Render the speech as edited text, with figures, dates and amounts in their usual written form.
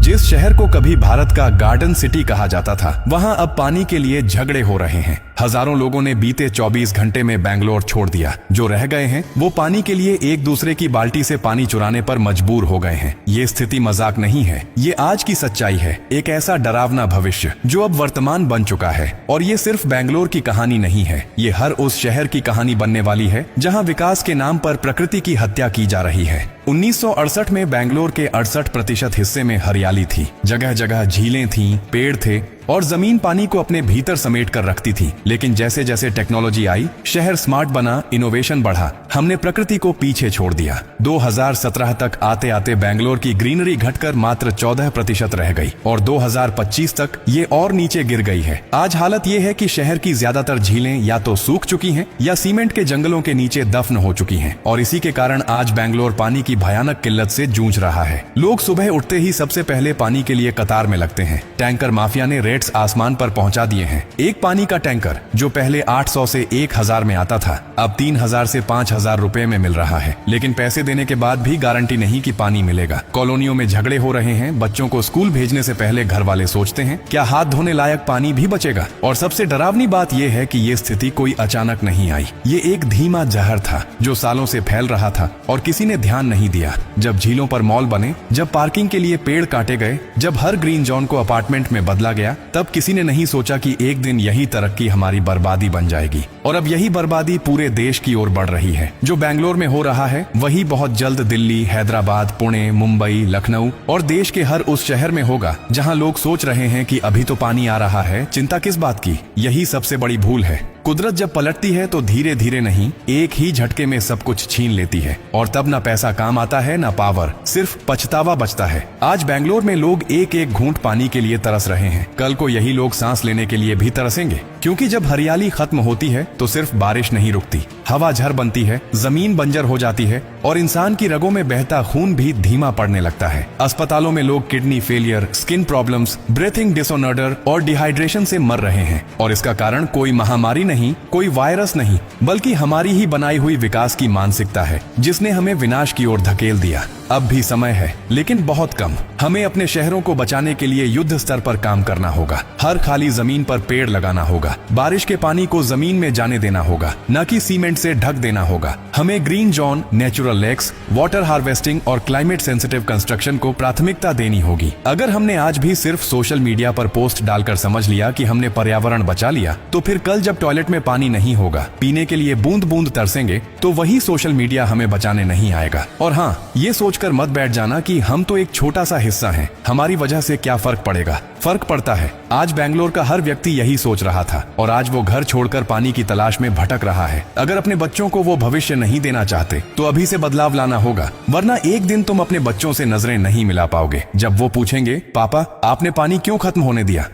जिस शहर को कभी भारत का गार्डन सिटी कहा जाता था, वहां अब पानी के लिए झगड़े हो रहे हैं। हजारों लोगों ने बीते 24 घंटे में बेंगलोर छोड़ दिया। जो रह गए हैं वो पानी के लिए एक दूसरे की बाल्टी से पानी चुराने पर मजबूर हो गए हैं। ये स्थिति मजाक नहीं है, ये आज की सच्चाई है। एक ऐसा डरावना भविष्य जो अब वर्तमान बन चुका है। और ये सिर्फ बेंगलोर की कहानी नहीं है, ये हर उस शहर की कहानी बनने वाली है जहां विकास के नाम पर प्रकृति की हत्या की जा रही है। 1968 में बेंगलोर के 68% हिस्से में हरियाली थी। जगह जगह झीलें थीं, पेड़ थे और जमीन पानी को अपने भीतर समेट कर रखती थी। लेकिन जैसे जैसे टेक्नोलॉजी आई, शहर स्मार्ट बना, इनोवेशन बढ़ा, हमने प्रकृति को पीछे छोड़ दिया। 2017 तक आते आते बेंगलोर की ग्रीनरी घटकर मात्र 14% रह गई और 2025 तक ये और नीचे गिर गई है। आज हालत ये है कि शहर की ज्यादातर झीलें या तो सूख चुकी हैं या सीमेंट के जंगलों के नीचे दफन हो चुकी हैं। और इसी के कारण आज बेंगलोर पानी की भयानक किल्लत से जूझ रहा है। लोग सुबह उठते ही सबसे पहले पानी के लिए कतार में लगते हैं। टैंकर माफिया ने रेट्स आसमान पर पहुंचा दिए हैं। एक पानी का टैंकर जो पहले 800 से 1000 में आता था, अब 3000 से 5000 रुपए में मिल रहा है। लेकिन पैसे देने के बाद भी गारंटी नहीं कि पानी मिलेगा। कॉलोनियों में झगड़े हो रहे हैं। बच्चों को स्कूल भेजने से पहले घर वाले सोचते हैं क्या हाथ धोने लायक पानी भी बचेगा। और सबसे डरावनी बात यह है कि ये स्थिति कोई अचानक नहीं आई। ये एक धीमा जहर था जो सालों से फैल रहा था और किसी ने ध्यान नहीं दिया। जब झीलों पर मॉल बने, जब पार्किंग के लिए पेड़ काटे गए, जब हर ग्रीन जोन को अपार्टमेंट में बदला गया, तब किसी ने नहीं सोचा कि एक दिन यही तरक्की हमारी बर्बादी बन जाएगी। और अब यही बर्बादी पूरे देश की ओर बढ़ रही है। जो बेंगलोर में हो रहा है वही बहुत जल्द दिल्ली, हैदराबाद, पुणे, मुंबई, लखनऊ और देश के हर उस शहर में होगा जहां लोग सोच रहे हैं कि अभी तो पानी आ रहा है, चिंता किस बात की। यही सबसे बड़ी भूल है। कुदरत जब पलटती है तो धीरे धीरे नहीं, एक ही झटके में सब कुछ छीन लेती है। और तब ना पैसा काम आता है, ना पावर, सिर्फ पछतावा बचता है। आज बेंगलोर में लोग एक एक घूंट पानी के लिए तरस रहे हैं। कल को यही लोग सांस लेने के लिए भी तरसेंगे। क्योंकि जब हरियाली खत्म होती है तो सिर्फ बारिश नहीं रुकती, हवा झर बनती है, जमीन बंजर हो जाती है और इंसान की रगों में बहता खून भी धीमा पड़ने लगता है। अस्पतालों में लोग kidney failure, skin problems, breathing disorder और डिहाइड्रेशन से मर रहे हैं। और इसका कारण कोई महामारी नहीं, कोई वायरस नहीं, बल्कि हमारी ही बनाई हुई विकास की मानसिकता है जिसने हमें विनाश की ओर धकेल दिया। अब भी समय है, लेकिन बहुत कम। हमें अपने शहरों को बचाने के लिए युद्ध स्तर पर काम करना होगा। हर खाली जमीन पर पेड़ लगाना होगा। बारिश के पानी को जमीन में जाने देना होगा, न कि सीमेंट से ढक देना होगा। हमें green zone, natural lakes, water harvesting और क्लाइमेट सेंसिटिव कंस्ट्रक्शन को प्राथमिकता देनी होगी। अगर हमने आज भी सिर्फ सोशल मीडिया पर पोस्ट डालकर समझ लिया कि हमने पर्यावरण बचा लिया, तो फिर कल जब टॉयलेट में पानी नहीं होगा, पीने के लिए बूंद बूंद तरसेंगे, तो वही सोशल मीडिया हमें बचाने नहीं आएगा। और हाँ, ये सोचकर मत बैठ जाना कि हम तो एक छोटा सा हिस्सा हैं, हमारी वजह से क्या फर्क पड़ेगा। फर्क पड़ता है। आज बेंगलोर का हर व्यक्ति यही सोच रहा था और आज वो घर छोड़कर पानी की तलाश में भटक रहा है। अगर अपने बच्चों को वो भविष्य नहीं देना चाहते तो अभी से बदलाव लाना होगा, वरना एक दिन तुम अपने बच्चों से नजरें नहीं मिला पाओगे जब वो पूछेंगे, पापा आपने पानी क्यों खत्म होने दिया।